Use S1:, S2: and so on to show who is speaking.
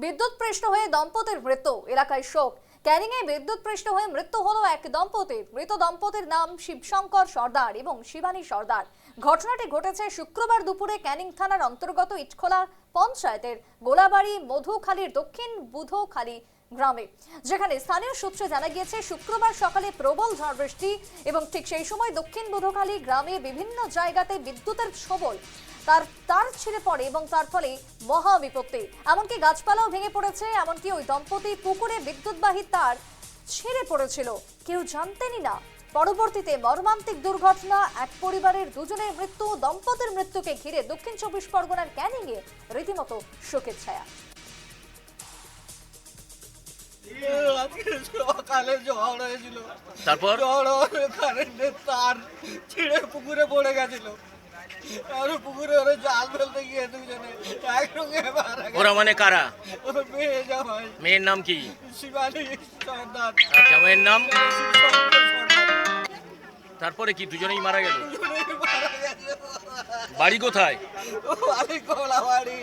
S1: বিদ্যুৎপৃষ্ট হয়ে দম্পতির মৃত্যু, এলাকায় শোক। ক্যানিংয়ে বিদ্যুৎপৃষ্ট হয়ে মৃত্যু হলো এক দম্পতির। মৃত দম্পতির নাম শিবশঙ্কর সর্দার এবং শিবানী সর্দার। ঘটনাটি ঘটেছে শুক্রবার দুপুরে ক্যানিং থানার অন্তর্গত ইটখোলা পঞ্চায়েতের গোলাবাড়ি মধুখালীর দক্ষিণ বুধোখালী গ্রামে, যেখানে স্থানীয় সূত্রে জানা গিয়েছে শুক্রবার সকালে প্রবল ঝড় বৃষ্টি এবং ঠিক সেই সময় দক্ষিণ বুধোখালী গ্রামে বিভিন্ন জায়গাতে বিদ্যুতের সবল তার ছিঁড়ে পড়ে এবং তার ফলে মহা বিপত্তি। এমনকি গাছপালাও ভেঙে পড়েছে। এমনকি ওই দম্পতি পুকুরে বিদ্যুৎবাহী তার ছিঁড়ে পড়েছিল, কেউ জানতেনই না। পরবর্তীতে মর্মান্তিক দুর্ঘটনা, এক পরিবারের দুজনের মৃত্যু। দম্পতির মৃত্যুকে ঘিরে দক্ষিণ 24 পরগনার ক্যানিংয়ে রীতিমতো শোকের ছায়া।
S2: সকালে ঝড় হয়েছিল,
S3: তারপর
S2: ঝড় কারেন্টের তার ছিঁড়ে পুকুরে পড়ে গেছিল। আর পুকুরে ওরা জাল ফেলতে গিয়ে দুজনে একসঙ্গে মারা গেছে।
S3: ওরা মানে কারা?
S2: ওর মেয়ে জামাই
S3: মেয়ের নাম কি?
S2: শিবানী সর্দার,
S3: আর জামাইয়ের নাম?
S2: শিবশঙ্কর সর্দার।
S3: তারপরে কি দুজনেই মারা গেল?
S2: দুজনেই মারা গেছে।
S3: বাড়ি কোথায়?
S2: বাড়ি কোলাবাড়ি।